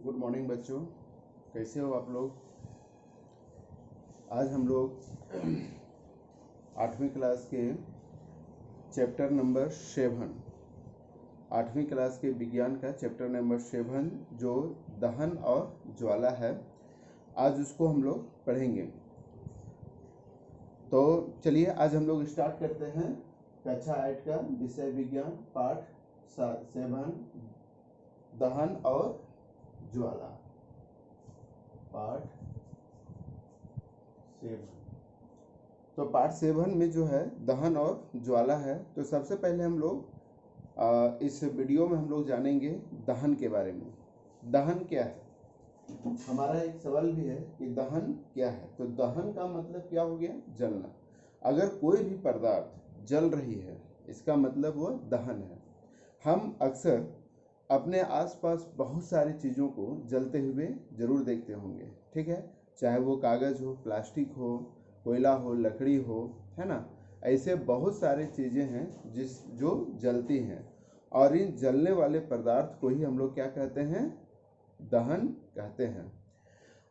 Good morning बच्चों, कैसे हो आप लोग। आज हम लोग 8वीं क्लास के चैप्टर नंबर 7 8वीं क्लास के विज्ञान का चैप्टर नंबर 7 जो दहन और ज्वाला है, आज उसको हम लोग पढ़ेंगे। तो चलिए आज हम लोग स्टार्ट करते हैं कक्षा 8 का विषय विज्ञान पाठ 7 दहन और ज्वाला। पार्ट 7 तो पार्ट 7 में जो है दहन और ज्वाला है। तो सबसे पहले हम लोग इस वीडियो में हम लोग जानेंगे दहन के बारे में। दहन क्या है, हमारा एक सवाल भी है कि दहन क्या है। तो दहन का मतलब क्या हो गया, जलना। अगर कोई भी पदार्थ जल रही है इसका मतलब वह दहन है। हम अक्सर अपने आसपास बहुत सारी चीज़ों को जलते हुए ज़रूर देखते होंगे, ठीक है। चाहे वो कागज़ हो, प्लास्टिक हो, कोयला हो, लकड़ी हो, है ना। ऐसे बहुत सारी चीज़ें हैं जो जलती हैं, और इन जलने वाले पदार्थ को ही हम लोग क्या कहते हैं, दहन कहते हैं।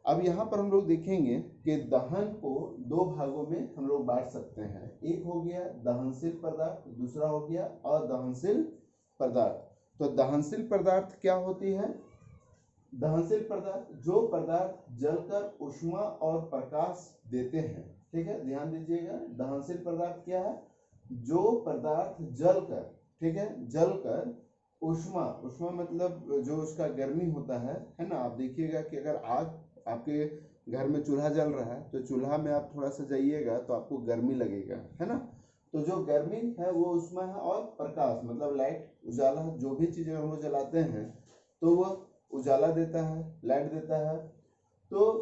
अब यहाँ पर हम लोग देखेंगे कि दहन को दो भागों में हम लोग बांट सकते हैं। एक हो गया दहनशील पदार्थ, दूसरा हो गया अदहनशील पदार्थ। तो दहनशील पदार्थ क्या होती है, दहनशील पदार्थ जो पदार्थ जलकर ऊष्मा और प्रकाश देते हैं, ठीक है। ध्यान दीजिएगा, दहनशील पदार्थ क्या है, जो पदार्थ जलकर, ठीक है, जलकर ऊष्मा मतलब जो उसका गर्मी होता है ना। आप देखिएगा कि अगर आग आपके घर में चूल्हा जल रहा है तो चूल्हा में आप थोड़ा सा जाइएगा तो आपको गर्मी लगेगा, है ना। तो जो गर्मी है वो ऊष्मा है, और प्रकाश मतलब लाइट, उजाला, जो भी चीज़ें हम लोग जलाते हैं तो वह उजाला देता है, लाइट देता है, तो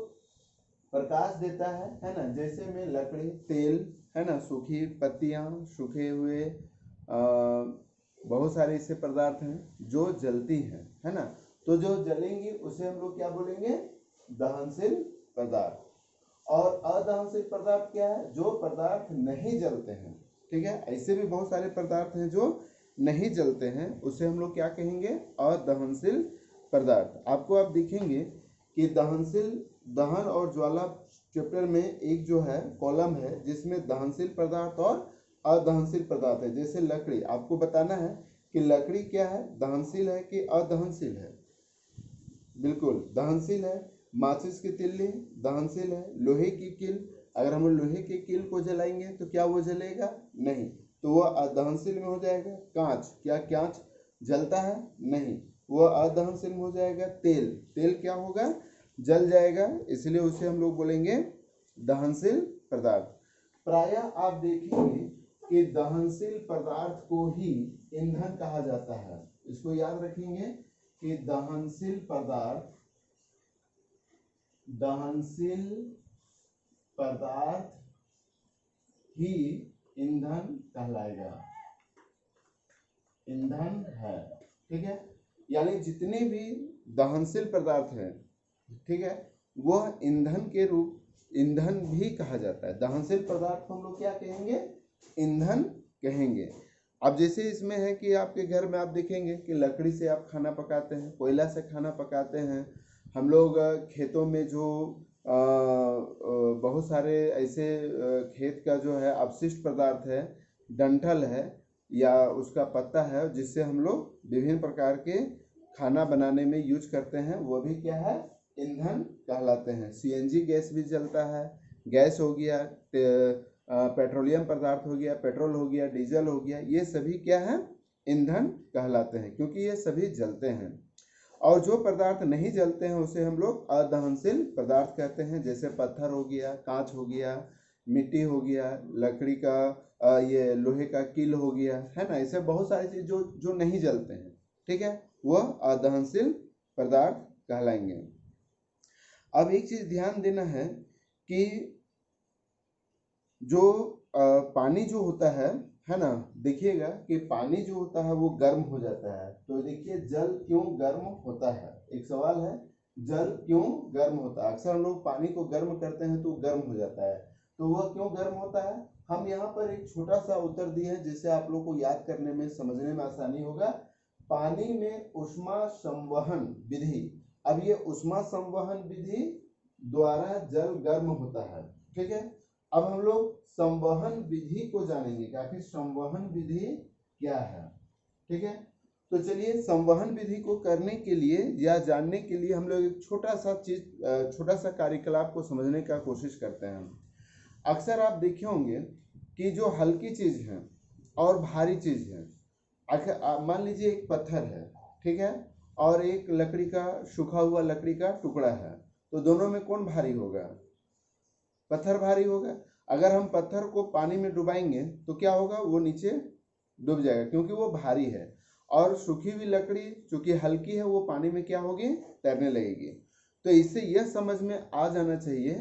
प्रकाश देता है ना। जैसे में लकड़ी, तेल, है ना, सूखी पत्तियां, सूखे हुए बहुत सारे ऐसे पदार्थ हैं जो जलती हैं, है ना। तो जो जलेंगी उसे हम लोग क्या बोलेंगे, दहनशील पदार्थ। और अदहनशील पदार्थ क्या है, जो पदार्थ नहीं जलते हैं, ठीक है। ऐसे भी बहुत सारे पदार्थ हैं जो नहीं जलते हैं, उसे हम लोग क्या कहेंगे, अदहनशील पदार्थ। आपको आप देखेंगे कि दहन और ज्वाला चैप्टर में एक जो है कॉलम है जिसमें दहनशील पदार्थ और अदहनशील पदार्थ है। जैसे लकड़ी, आपको बताना है कि लकड़ी क्या है, दहनशील है कि अदहनशील है। बिल्कुल दहनशील है। माचिस की तिल्ली दहनशील है। लोहे की कील, अगर हम लोहे की कील को जलाएंगे तो क्या वो जलेगा, नहीं, तो वह अदहनशील में हो जाएगा। कांच, क्या कांच जलता है, नहीं, वह अदहनशील में हो जाएगा। तेल क्या होगा, जल जाएगा, इसलिए उसे हम लोग बोलेंगे दहनशील पदार्थ। प्रायः आप देखेंगे कि दहनशील पदार्थ को ही ईंधन कहा जाता है। इसको याद रखेंगे कि दहनशील पदार्थ ही ईंधन कहलाएगा, ईंधन है, ठीक है। यानी जितने भी दहनशील पदार्थ हैं, ठीक है, वह ईंधन के रूप, ईंधन भी कहा जाता है। दहनशील पदार्थ को हम लोग क्या कहेंगे, ईंधन कहेंगे। अब जैसे इसमें है कि आपके घर में आप देखेंगे कि लकड़ी से आप खाना पकाते हैं, कोयला से खाना पकाते हैं। हम लोग खेतों में जो बहुत सारे ऐसे खेत का जो है अपशिष्ट पदार्थ है, डंठल है या उसका पत्ता है, जिससे हम लोग विभिन्न प्रकार के खाना बनाने में यूज करते हैं, वो भी क्या है, ईंधन कहलाते हैं। सीएनजी गैस भी जलता है, गैस हो गया, पेट्रोलियम पदार्थ हो गया, पेट्रोल हो गया, डीजल हो गया, ये सभी क्या है, ईंधन कहलाते हैं, क्योंकि ये सभी जलते हैं। और जो पदार्थ नहीं जलते हैं उसे हम लोग अदहनशील पदार्थ कहते हैं। जैसे पत्थर हो गया, कांच हो गया, मिट्टी हो गया, लकड़ी का ये लोहे का कील हो गया, है ना। ऐसे बहुत सारी चीज जो नहीं जलते हैं, ठीक है, वह अदहनशील पदार्थ कहलाएंगे। अब एक चीज ध्यान देना है कि जो पानी जो होता है ना, देखिएगा कि पानी जो होता है वो गर्म हो जाता है। तो देखिए जल क्यों गर्म होता है, एक सवाल है, जल क्यों गर्म होता है। अक्सर हम लोग पानी को गर्म करते हैं तो गर्म हो जाता है, तो वह क्यों गर्म होता है। हम यहाँ पर एक छोटा सा उत्तर दिए हैं जिससे आप लोग को याद करने में, समझने में आसानी होगा। पानी में ऊष्मा संवहन विधि, अब ये उष्मा संवहन विधि द्वारा जल गर्म होता है। ठीक है, अब हम लोग संवहन विधि को जानेंगे कि आखिर संवहन विधि क्या है। ठीक है, तो चलिए संवहन विधि को करने के लिए या जानने के लिए हम लोग एक छोटा सा कार्यकलाप को समझने का कोशिश करते हैं। अक्सर आप देखे होंगे कि जो हल्की चीज है और भारी चीज है, मान लीजिए एक पत्थर है, ठीक है, और एक लकड़ी का सूखा हुआ लकड़ी का टुकड़ा है, तो दोनों में कौन भारी होगा? पत्थर भारी होगा। अगर हम पत्थर को पानी में डुबाएंगे तो क्या होगा? वो नीचे डूब जाएगा क्योंकि वो भारी है। और सूखी हुई लकड़ी चूंकि हल्की है वो पानी में क्या होगी? तैरने लगेगी। तो इससे यह समझ में आ जाना चाहिए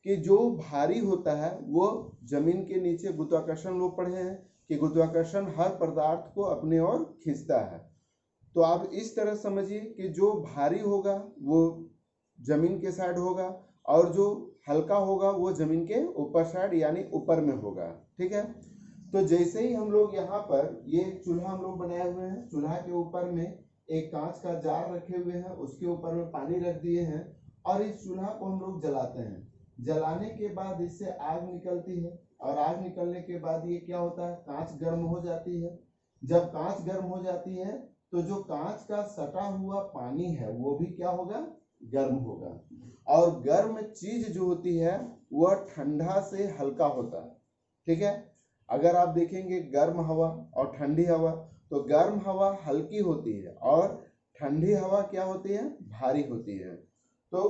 कि जो भारी होता है वो जमीन के नीचे, गुरुत्वाकर्षण लोग पढ़े हैं कि गुरुत्वाकर्षण हर पदार्थ को अपने ओर खींचता है। तो आप इस तरह समझिए कि जो भारी होगा वो जमीन के साइड होगा और जो हल्का होगा वो जमीन के ऊपर साइड यानी ऊपर में होगा। ठीक है, तो जैसे ही हम लोग यहाँ पर ये चूल्हा हम लोग बनाए हुए हैं, चूल्हा के ऊपर में एक कांच का जार रखे हुए हैं, उसके ऊपर में पानी रख दिए हैं और इस चूल्हा को हम लोग जलाते हैं। जलाने के बाद इससे आग निकलती है और आग निकलने के बाद ये क्या होता है? कांच गर्म हो जाती है। जब कांच गर्म हो जाती है तो जो कांच का सटा हुआ पानी है वो भी क्या होगा? गर्म होगा। और गर्म चीज जो होती है वह ठंडा से हल्का होता है। ठीक है, अगर आप देखेंगे गर्म हवा और ठंडी हवा, तो गर्म हवा हल्की होती है और ठंडी हवा क्या होती है? भारी होती है। तो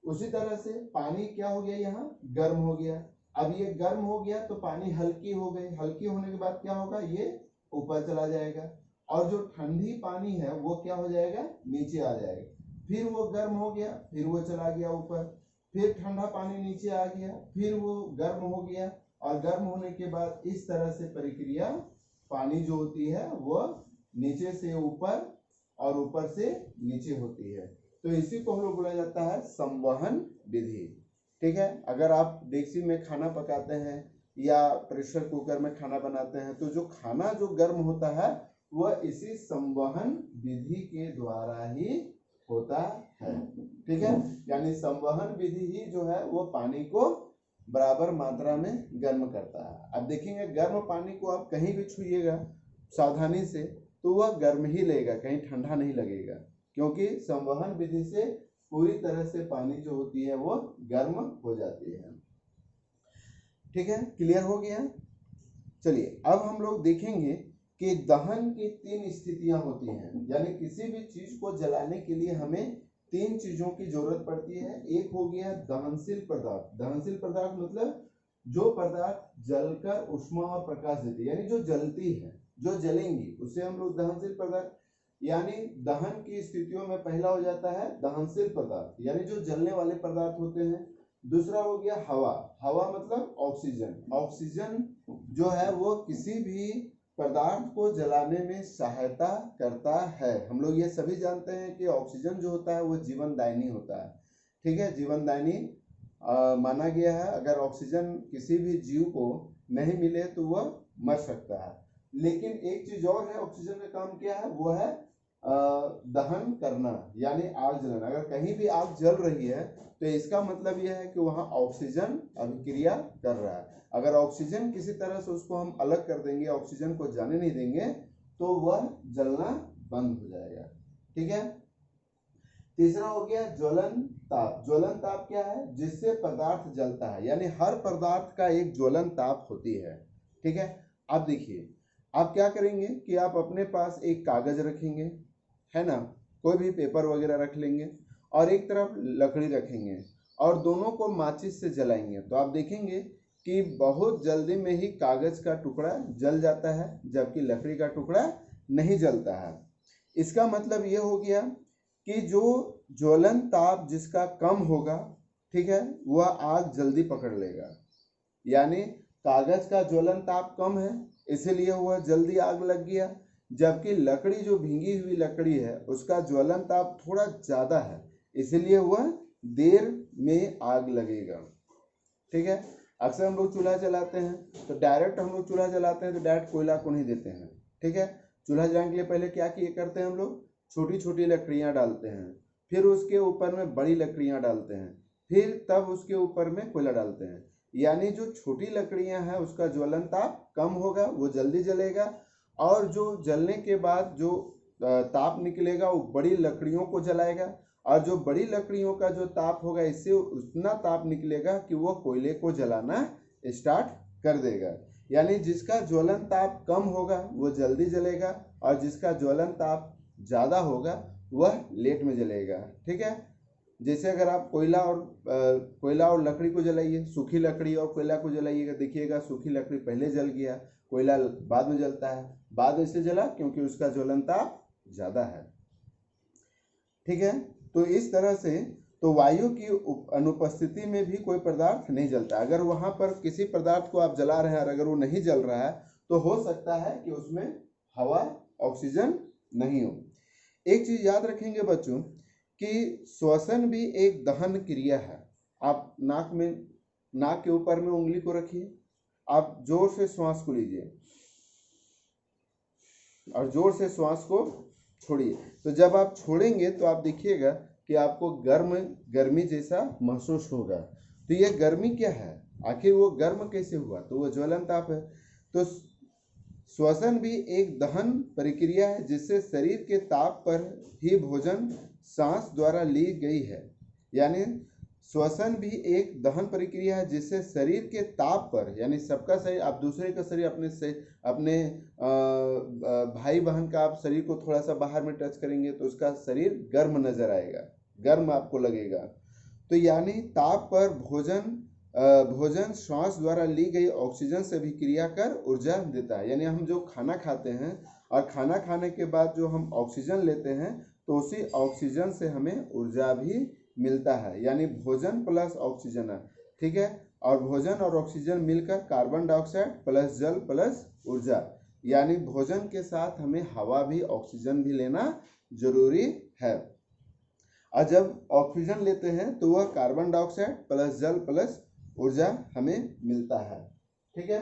उसी तरह से पानी क्या हो गया? यहाँ गर्म हो गया। अब ये गर्म हो गया तो पानी हल्की हो गई। हल्की होने के बाद क्या होगा? ये ऊपर चला जाएगा और जो ठंडी पानी है वो क्या हो जाएगा? नीचे आ जाएगा। फिर वो गर्म हो गया, फिर वो चला गया ऊपर, फिर ठंडा पानी नीचे आ गया, फिर वो गर्म हो गया और गर्म होने के बाद इस तरह से प्रक्रिया पानी जो होती है वो नीचे से ऊपर और ऊपर से नीचे होती है। तो इसी को हम लोग बोला जाता है संवहन विधि। ठीक है, अगर आप डेक्ची में खाना पकाते हैं या प्रेशर कुकर में खाना बनाते हैं तो जो खाना जो गर्म होता है वह इसी संवहन विधि के द्वारा ही होता है। ठीक है, यानी संवहन विधि ही जो है वो पानी को बराबर मात्रा में गर्म करता है। अब देखेंगे गर्म पानी को आप कहीं भी छुइएगा सावधानी से तो वह गर्म ही लगेगा, कहीं ठंडा नहीं लगेगा, क्योंकि संवहन विधि से पूरी तरह से पानी जो होती है वो गर्म हो जाती है। ठीक है, क्लियर हो गया? चलिए अब हम लोग देखेंगे कि दहन की 3 स्थितियां होती हैं, यानी किसी भी चीज को जलाने के लिए हमें 3 चीजों की जरूरत पड़ती है। एक हो गया दहनशील पदार्थ। दहनशील पदार्थ मतलब जो पदार्थ जलकर ऊष्मा और प्रकाश देती है, यानी जो जलती है, जो जलेंगी, उसे हम लोग दहनशील पदार्थ, यानी दहन की स्थितियों में पहला हो जाता है दहनशील पदार्थ, यानी जो जलने वाले पदार्थ होते हैं। दूसरा हो गया हवा। हवा मतलब ऑक्सीजन। ऑक्सीजन जो है वो किसी भी पदार्थ को जलाने में सहायता करता है। हम लोग ये सभी जानते हैं कि ऑक्सीजन जो होता है वो जीवनदायिनी होता है। ठीक है, जीवनदायिनी माना गया है। अगर ऑक्सीजन किसी भी जीव को नहीं मिले तो वह मर सकता है। लेकिन एक चीज और है, ऑक्सीजन का काम क्या है? वो है दहन करना, यानी आग जलाना। अगर कहीं भी आग जल रही है तो इसका मतलब यह है कि वहां ऑक्सीजन अभिक्रिया कर रहा है। अगर ऑक्सीजन किसी तरह से उसको हम अलग कर देंगे, ऑक्सीजन को जाने नहीं देंगे, तो वह जलना बंद हो जाएगा। ठीक है, तीसरा हो गया ज्वलन ताप। ज्वलन ताप क्या है? जिससे पदार्थ जलता है, यानी हर पदार्थ का एक ज्वलन ताप होती है। ठीक है, आप देखिए, आप क्या करेंगे कि आप अपने पास एक कागज रखेंगे, है ना, कोई भी पेपर वगैरह रख लेंगे और एक तरफ लकड़ी रखेंगे और दोनों को माचिस से जलाएंगे। तो आप देखेंगे कि बहुत जल्दी में ही कागज का टुकड़ा जल जाता है जबकि लकड़ी का टुकड़ा नहीं जलता है। इसका मतलब ये हो गया कि जो ज्वलन ताप जिसका कम होगा, ठीक है, वह आग जल्दी पकड़ लेगा। यानी कागज का ज्वलन ताप कम है इसीलिए वह जल्दी आग लग गया, जबकि लकड़ी जो भींगी हुई लकड़ी है उसका ज्वलन ताप थोड़ा ज़्यादा है इसलिए वह देर में आग लगेगा। ठीक है, अक्सर हम लोग चूल्हा जलाते हैं तो डायरेक्ट हम लोग चूल्हा जलाते हैं तो डायरेक्ट कोयला को नहीं देते हैं। ठीक है, चूल्हा जलाने के लिए पहले क्या किए करते हैं हम लोग? छोटी छोटी लकड़ियाँ डालते हैं फिर उसके ऊपर में बड़ी लकड़ियां डालते हैं, फिर तब उसके ऊपर में कोयला डालते हैं। यानी जो छोटी लकड़ियां हैं उसका ज्वलन ताप कम होगा, वो जल्दी जलेगा, और जो जलने के बाद जो ताप निकलेगा वो बड़ी लकड़ियों को जलाएगा, और जो बड़ी लकड़ियों का जो ताप होगा इससे उतना ताप निकलेगा कि वो कोयले को जलाना स्टार्ट कर देगा। यानी जिसका ज्वलन ताप कम होगा वो जल्दी जलेगा, और जिसका ज्वलन ताप ज़्यादा होगा वह लेट में जलेगा। ठीक है, जैसे अगर आप कोयला और लकड़ी को जलाइए, सूखी लकड़ी और कोयला को जलाइएगा, देखिएगा सूखी लकड़ी पहले जल गया, कोयला बाद में जलता है। बाद में इसलिए जला क्योंकि उसका ज्वलन ताप ज़्यादा है। ठीक है, तो इस तरह से तो वायु की अनुपस्थिति में भी कोई पदार्थ नहीं जलता। अगर वहाँ पर किसी पदार्थ को आप जला रहे हैं और अगर वो नहीं जल रहा है तो हो सकता है कि उसमें हवा, ऑक्सीजन नहीं हो। एक चीज़ याद रखेंगे बच्चों कि श्वसन भी एक दहन क्रिया है। आप नाक के ऊपर में उंगली को रखिए, आप जोर से श्वास को लीजिए और जोर से श्वास को छोड़िए। तो जब आप छोड़ेंगे तो आप देखिएगा कि आपको गर्मी जैसा महसूस होगा। तो ये गर्मी क्या है, आखिर वो गर्म कैसे हुआ, तो वो ज्वलन ताप है। तो श्वसन भी एक दहन प्रक्रिया है जिससे शरीर के ताप पर ही भोजन सांस द्वारा ली गई है। यानी श्वसन भी एक दहन प्रक्रिया है जिससे शरीर के ताप पर, यानी सबका शरीर, आप दूसरे का शरीर, अपने भाई बहन का आप शरीर को थोड़ा सा बाहर में टच करेंगे तो उसका शरीर गर्म नजर आएगा, गर्म आपको लगेगा। तो यानी ताप पर भोजन श्वास द्वारा ली गई ऑक्सीजन से भी क्रिया कर ऊर्जा देता है। यानी हम जो खाना खाते हैं और खाना खाने के बाद जो हम ऑक्सीजन लेते हैं तो उसी ऑक्सीजन से हमें ऊर्जा भी मिलता है। यानी भोजन प्लस ऑक्सीजन है। ठीक है, और भोजन और ऑक्सीजन मिलकर कार्बन डाइऑक्साइड प्लस जल प्लस ऊर्जा, यानी भोजन के साथ हमें हवा भी, ऑक्सीजन भी लेना जरूरी है। और जब ऑक्सीजन लेते हैं तो वह कार्बन डाइऑक्साइड प्लस जल प्लस ऊर्जा हमें मिलता है। ठीक है,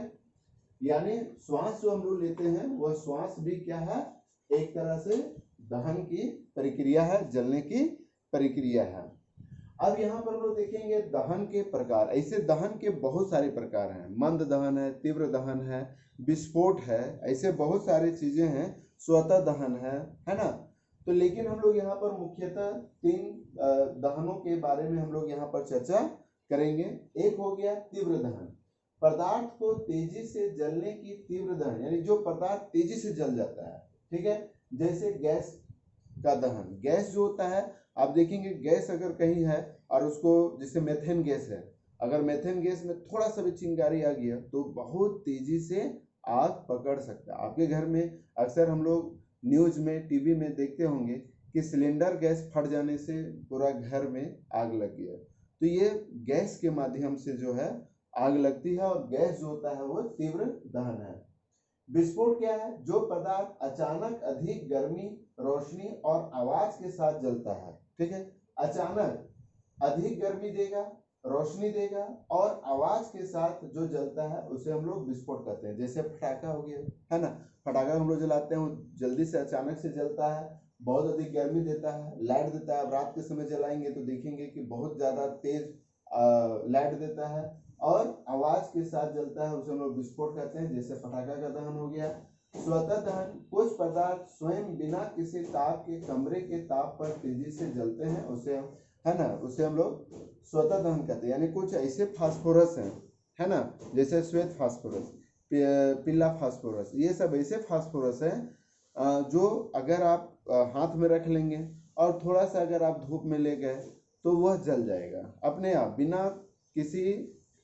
यानी श्वास जो हम लोग लेते हैं वह श्वास भी क्या है, एक तरह से दहन की प्रक्रिया है, जलने की प्रक्रिया है। अब यहाँ पर हम लोग देखेंगे दहन के प्रकार। ऐसे दहन के बहुत सारे प्रकार हैं, मंद दहन है, तीव्र दहन है, विस्फोट है, ऐसे बहुत सारी चीजें हैं, स्वतः दहन है ना। तो लेकिन हम लोग यहाँ पर मुख्यतः 3 दहनों के बारे में हम लोग यहाँ पर चर्चा करेंगे। एक हो गया तीव्र दहन, पदार्थ को तेजी से जलने की तीव्र दहन, यानी जो पदार्थ तेजी से जल जाता है। ठीक है, जैसे गैस का दहन। गैस जो होता है, आप देखेंगे गैस अगर कहीं है और उसको, जैसे मेथेन गैस है, अगर मेथेन गैस में थोड़ा सा भी चिंगारी आ गया तो बहुत तेजी से आग पकड़ सकता है। आपके घर में अक्सर हम लोग न्यूज में, टीवी में देखते होंगे कि सिलेंडर गैस फट जाने से पूरा घर में आग लग गया। तो ये गैस के माध्यम से जो है आग लगती है, और गैस जो होता है वो तीव्र दहन है। विस्फोट क्या है, जो पदार्थ अचानक अधिक गर्मी, रोशनी और आवाज के साथ जलता है। ठीक है, अचानक अधिक गर्मी देगा, रोशनी देगा और आवाज के साथ जो जलता है उसे हम लोग विस्फोट कहते हैं। जैसे पटाखा हो गया, है ना, पटाखा हम लोग जलाते हैं, जल्दी से अचानक से जलता है, बहुत अधिक गर्मी देता है, लाइट देता है। अब रात के समय जलाएंगे तो देखेंगे कि बहुत ज्यादा तेज लाइट देता है और आवाज के साथ जलता है, उसे हम लोग विस्फोट कहते हैं। जैसे पटाखा का दहन हो गया। स्वतः दहन, कुछ पदार्थ स्वयं बिना किसी ताप के कमरे के ताप पर तेजी से जलते हैं, उसे, है ना, उसे हम लोग स्वतः दहन कहते हैं। यानी कुछ ऐसे फास्फोरस हैं, है ना, जैसे श्वेत फास्फोरस, पीला फास्फोरस, ये सब ऐसे फास्फोरस हैं जो अगर आप हाथ में रख लेंगे और थोड़ा सा अगर आप धूप में ले गए तो वह जल जाएगा अपने आप, बिना किसी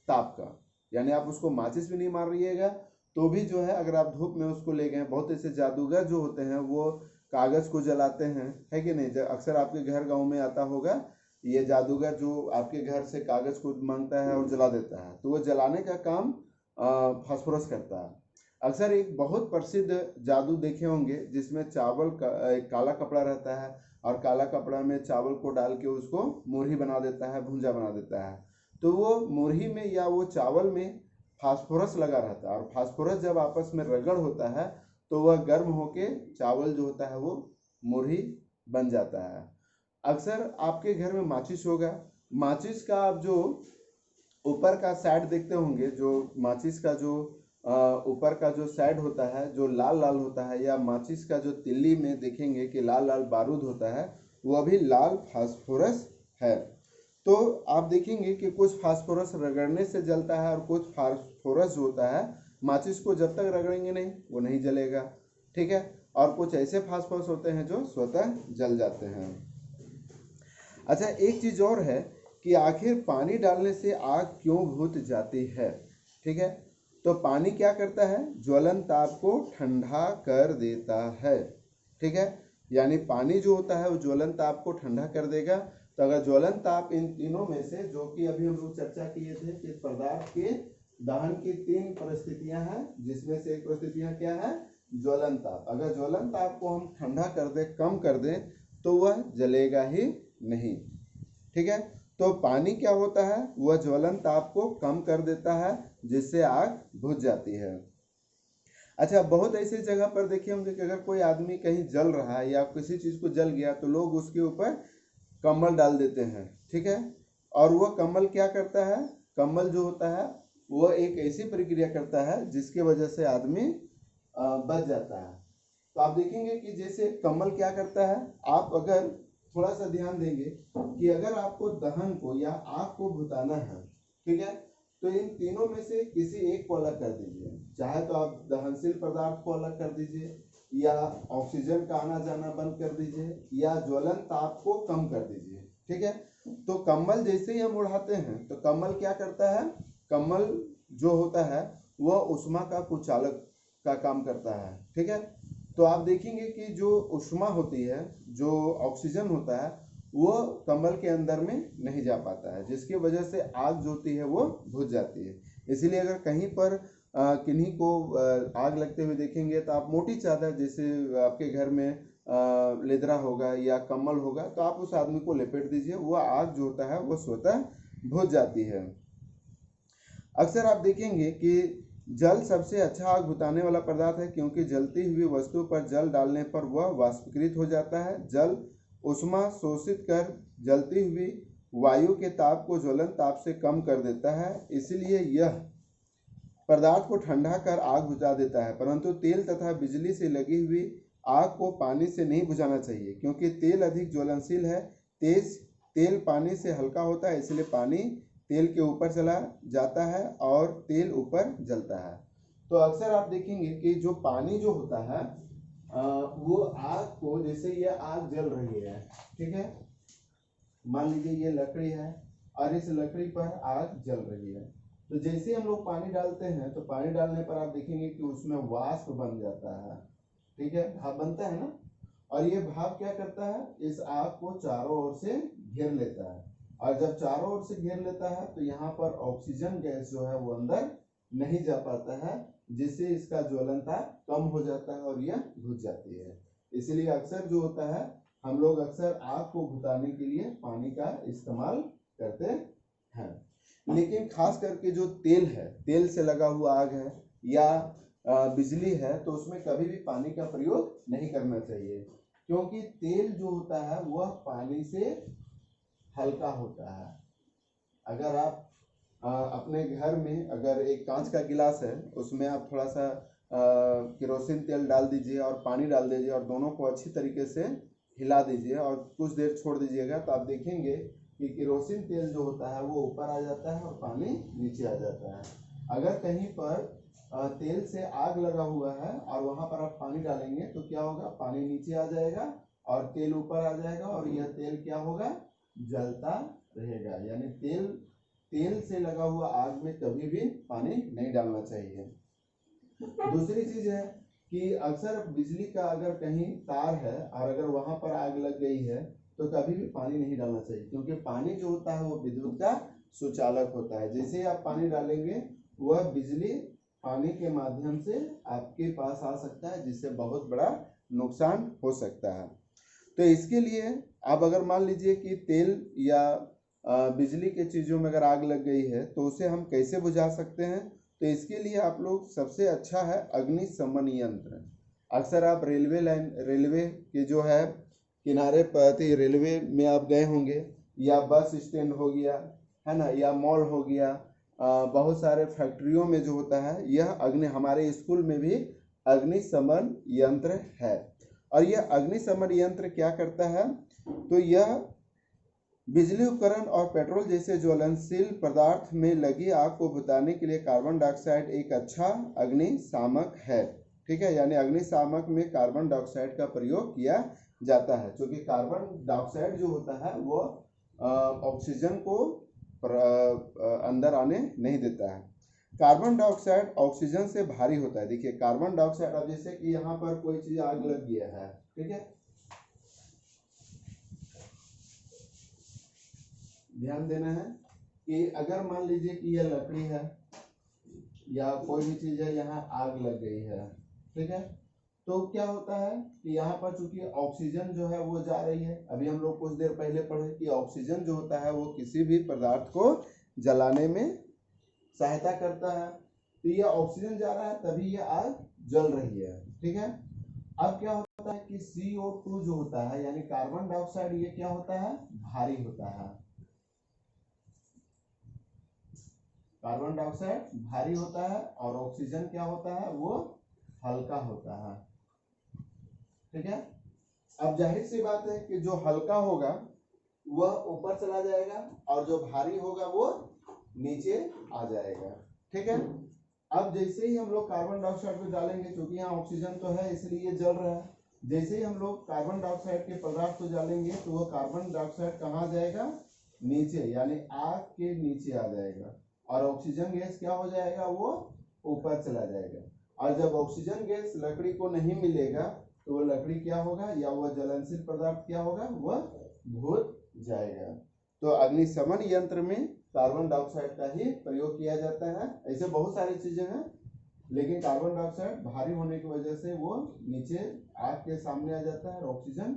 ताप का। यानी आप उसको माचिस भी नहीं मार रहिएगा तो भी जो है, अगर आप धूप में उसको ले गए। बहुत ऐसे जादूगर जो होते हैं वो कागज को जलाते हैं, है कि नहीं। अक्सर आपके घर गांव में आता होगा ये जादूगर, जो आपके घर से कागज को मांगता है और जला देता है, तो वो जलाने का काम फास्फोरस करता है। अक्सर एक बहुत प्रसिद्ध जादू देखे होंगे जिसमें चावल का एक काला कपड़ा रहता है और काला कपड़ा में चावल को डाल के उसको मुरही बना देता है, भुंजा बना देता है। तो वो मुरही में या वो चावल में फास्फोरस लगा रहता है, और फास्फोरस जब आपस में रगड़ होता है तो वह गर्म होके चावल जो होता है वो मुरही बन जाता है। अक्सर आपके घर में माचिस होगा, माचिस का आप जो ऊपर का साइड देखते होंगे, जो माचिस का जो ऊपर का जो साइड होता है जो लाल लाल होता है, या माचिस का जो तिल्ली में देखेंगे कि लाल लाल बारूद होता है, वह भी लाल फास्फोरस है। तो आप देखेंगे कि कुछ फास्फोरस रगड़ने से जलता है और कुछ फास्फोरस जो होता है माचिस को जब तक रगड़ेंगे नहीं वो नहीं जलेगा, ठीक है। और कुछ ऐसे फास्फोरस होते हैं जो स्वतः जल जाते हैं। अच्छा, एक चीज और है कि आखिर पानी डालने से आग क्यों बुझ जाती है, ठीक है। तो पानी क्या करता है, ज्वलन ताप को ठंडा कर देता है, ठीक है। यानी पानी जो होता है वो ज्वलन ताप को ठंडा कर देगा। तो अगर ज्वलन ताप इन तीनों में से, जो कि अभी हम लोग चर्चा किए थे कि पदार्थ के दहन की 3 परिस्थितियां हैं, जिसमें से एक परिस्थितियां क्या है, ज्वलन ताप। अगर ज्वलन ताप को हम ठंडा कर दें, कम कर दें, तो वह जलेगा ही नहीं, ठीक है। तो पानी क्या होता है, वह ज्वलन ताप को कम कर देता है जिससे आग बुझ जाती है। अच्छा, बहुत ऐसे जगह पर देखे होंगे कि अगर कोई आदमी कहीं जल रहा है या किसी चीज को जल गया तो लोग उसके ऊपर कम्बल डाल देते हैं, ठीक है। और वह कम्बल क्या करता है, कम्बल जो होता है वह एक ऐसी प्रक्रिया करता है जिसकी वजह से आदमी बच जाता है। तो आप देखेंगे कि जैसे कम्बल क्या करता है, आप अगर थोड़ा सा ध्यान देंगे कि अगर आपको दहन को या आग को बुझाना है, ठीक है, तो इन तीनों में से किसी एक को अलग कर दीजिए। चाहे तो आप दहनशील पदार्थ को अलग कर दीजिए, या ऑक्सीजन का आना जाना बंद कर दीजिए, या ज्वलन ताप को कम कर दीजिए, ठीक है। तो कम्बल जैसे ही हम उड़ाते हैं तो कम्बल क्या करता है, कम्बल जो होता है वह ऊष्मा का कुचालक का काम करता है, ठीक है। तो आप देखेंगे कि जो ऊष्मा होती है, जो ऑक्सीजन होता है, वो कम्बल के अंदर में नहीं जा पाता है, जिसकी वजह से आग जो होती है वो बुझ जाती है। इसीलिए अगर कहीं पर किन्हीं को आग लगते हुए देखेंगे तो आप मोटी चादर, जैसे आपके घर में लेदरा होगा या कम्बल होगा, तो आप उस आदमी को लपेट दीजिए, वो आग जो होता है वो स्वतः बुझ जाती है। अक्सर आप देखेंगे कि जल सबसे अच्छा आग बुझाने वाला पदार्थ है, क्योंकि जलती हुई वस्तु पर जल डालने पर वह वाष्पीकृत हो जाता है। जल ऊष्मा शोषित कर जलती हुई वायु के ताप को ज्वलन ताप से कम कर देता है, इसलिए यह पदार्थ को ठंडा कर आग बुझा देता है। परंतु तेल तथा बिजली से लगी हुई आग को पानी से नहीं बुझाना चाहिए, क्योंकि तेल अधिक ज्वलनशील है। तेल पानी से हल्का होता है, इसलिए पानी तेल के ऊपर चला जाता है और तेल ऊपर जलता है। तो अक्सर आप देखेंगे कि जो पानी जो होता है वो आग को, जैसे ये आग जल रही है, ठीक है, मान लीजिए ये लकड़ी है और इस लकड़ी पर आग जल रही है, तो जैसे हम लोग पानी डालते हैं तो पानी डालने पर आप देखेंगे कि उसमें वाष्प बन जाता है, ठीक है, भाप बनता है ना। और ये भाप क्या करता है, इस आग को चारों ओर से घेर लेता है, और जब चारों ओर से घेर लेता है तो यहाँ पर ऑक्सीजन गैस जो है वो अंदर नहीं जा पाता है, जिससे इसका ज्वलनता कम हो जाता है और यह बुझ जाती है। इसलिए अक्सर जो होता है, हम लोग अक्सर आग को बुझाने के लिए पानी का इस्तेमाल करते हैं। लेकिन खास करके जो तेल है, तेल से लगा हुआ आग है या बिजली है, तो उसमें कभी भी पानी का प्रयोग नहीं करना चाहिए, क्योंकि तेल जो होता है वह पानी से हल्का होता है। अगर आप अपने घर में अगर एक कांच का गिलास है, उसमें आप थोड़ा सा केरोसिन तेल डाल दीजिए और पानी डाल दीजिए और दोनों को अच्छी तरीके से हिला दीजिए और कुछ देर छोड़ दीजिएगा, तो आप देखेंगे कि केरोसिन तेल जो होता है वो ऊपर आ जाता है और पानी नीचे आ जाता है। अगर कहीं पर तेल से आग लगा हुआ है और वहां पर आप पानी डालेंगे तो क्या होगा, पानी नीचे आ जाएगा और तेल ऊपर आ जाएगा, और यह तेल क्या होगा, जलता रहेगा। यानी तेल से लगा हुआ आग में कभी भी पानी नहीं डालना चाहिए। दूसरी चीज है कि अक्सर बिजली का अगर कहीं तार है और अगर वहां पर आग लग गई है तो कभी भी पानी नहीं डालना चाहिए, क्योंकि पानी जो होता है वो विद्युत का सुचालक होता है। जैसे ही आप पानी डालेंगे वह बिजली पानी के माध्यम से आपके पास आ सकता है, जिससे बहुत बड़ा नुकसान हो सकता है। तो इसके लिए आप अगर मान लीजिए कि तेल या बिजली के चीज़ों में अगर आग लग गई है तो उसे हम कैसे बुझा सकते हैं, तो इसके लिए आप लोग सबसे अच्छा है अग्निशमन यंत्र। अक्सर आप रेलवे के जो है किनारे पर रेलवे में आप गए होंगे, या बस स्टैंड हो गया, है ना, या मॉल हो गया, बहुत सारे फैक्ट्रियों में जो होता है यह अग्नि, हमारे स्कूल में भी अग्निशमन यंत्र है। और यह अग्निशमन यंत्र क्या करता है, तो यह बिजली उपकरण और पेट्रोल जैसे ज्वलनशील पदार्थ में लगी आग को बुझाने के लिए कार्बन डाइऑक्साइड एक अच्छा अग्निशामक है। ठीक है, यानी अग्निशामक में कार्बन डाइऑक्साइड का प्रयोग किया जाता है, क्योंकि कार्बन डाइऑक्साइड जो होता है वो ऑक्सीजन को अंदर आने नहीं देता है। कार्बन डाइऑक्साइड ऑक्सीजन से भारी होता है। देखिए कार्बन डाइऑक्साइड, अब जैसे कि यहाँ पर कोई चीज आग लग गया है, ठीक है, ध्यान देना है कि अगर मान लीजिए कि यह लकड़ी है या कोई भी चीज है, यहाँ आग लग गई है, ठीक है, तो क्या होता है कि यहाँ पर चूंकि ऑक्सीजन जो है वो जा रही है, अभी हम लोग कुछ देर पहले पढ़े कि ऑक्सीजन जो होता है वो किसी भी पदार्थ को जलाने में सहायता करता है, तो ये ऑक्सीजन जा रहा है तभी ये आग जल रही है। ठीक है, अब क्या होता है कि CO2 जो होता है यानी कार्बन डाइऑक्साइड, ये क्या होता है, भारी होता है। कार्बन डाइऑक्साइड भारी होता है और ऑक्सीजन क्या होता है, वो हल्का होता है। ठीक है, अब जाहिर सी बात है कि जो हल्का होगा वह ऊपर चला जाएगा और जो भारी होगा वो नीचे आ जाएगा। ठीक है, अब जैसे ही हम लोग कार्बन डाइऑक्साइड को डालेंगे, क्योंकि यहाँ ऑक्सीजन तो है इसलिए जल रहा है, जैसे ही हम लोग कार्बन डाइऑक्साइड के पदार्थ को डालेंगे तो वह कार्बन डाइऑक्साइड कहाँ जाएगा, नीचे, यानी आग के नीचे आ जाएगा, और ऑक्सीजन गैस क्या हो जाएगा, वो ऊपर चला जाएगा। और जब ऑक्सीजन गैस लकड़ी को नहीं मिलेगा तो वो लकड़ी क्या होगा, या वह ज्वलनशील पदार्थ क्या होगा, वह बुझ जाएगा। तो अग्निशमन यंत्र में कार्बन डाइऑक्साइड का ही प्रयोग किया जाता है। ऐसे बहुत सारी चीजें हैं, लेकिन कार्बन डाइऑक्साइड भारी होने की वजह से वो नीचे आग के सामने आ जाता है, और ऑक्सीजन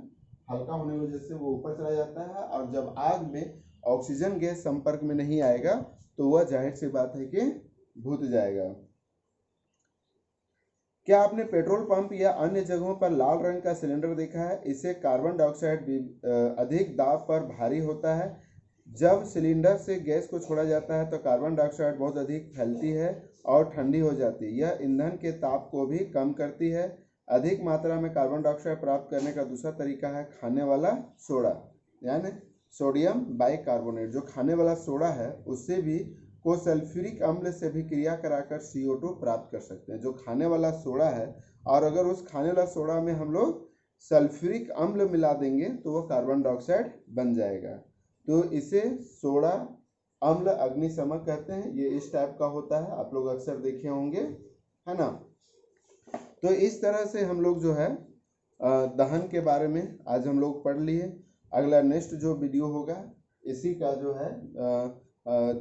हल्का होने की वजह से वो ऊपर चला जाता है। और जब आग में ऑक्सीजन गैस संपर्क में नहीं आएगा तो वह जाहिर सी बात है कि बुझ जाएगा। क्या आपने पेट्रोल पंप या अन्य जगहों पर लाल रंग का सिलेंडर देखा है? इससे कार्बन डाइऑक्साइड अधिक दाब पर भारी होता है। जब सिलेंडर से गैस को छोड़ा जाता है तो कार्बन डाइऑक्साइड बहुत अधिक फैलती है और ठंडी हो जाती है। यह ईंधन के ताप को भी कम करती है। अधिक मात्रा में कार्बन डाइऑक्साइड प्राप्त करने का दूसरा तरीका है खाने वाला सोडा, यानी सोडियम बाइकार्बोनेट। जो खाने वाला सोडा है उससे भी को सल्फ्यूरिक अम्ल से भी क्रिया कराकर CO2 प्राप्त कर सकते हैं। जो खाने वाला सोडा है, और अगर उस खाने वाला सोडा में हम लोग सल्फ्यूरिक अम्ल मिला देंगे तो वो कार्बन डाइऑक्साइड बन जाएगा। तो इसे सोडा अम्ल अग्निशमक कहते हैं। ये इस टाइप का होता है, आप लोग अक्सर देखे होंगे, है ना। तो इस तरह से हम लोग जो है दहन के बारे में आज हम लोग पढ़ लिए। अगला नेक्स्ट जो वीडियो होगा इसी का जो है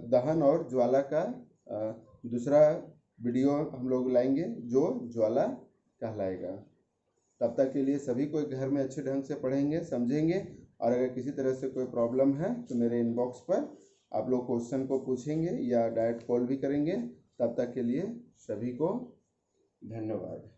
दहन और ज्वाला का दूसरा वीडियो हम लोग लाएंगे जो ज्वाला कहलाएगा। तब तक के लिए सभी को घर में अच्छे ढंग से पढ़ेंगे, समझेंगे, और अगर किसी तरह से कोई प्रॉब्लम है तो मेरे इनबॉक्स पर आप लोग क्वेश्चन को पूछेंगे या डायरेक्ट कॉल भी करेंगे। तब तक के लिए सभी को धन्यवाद।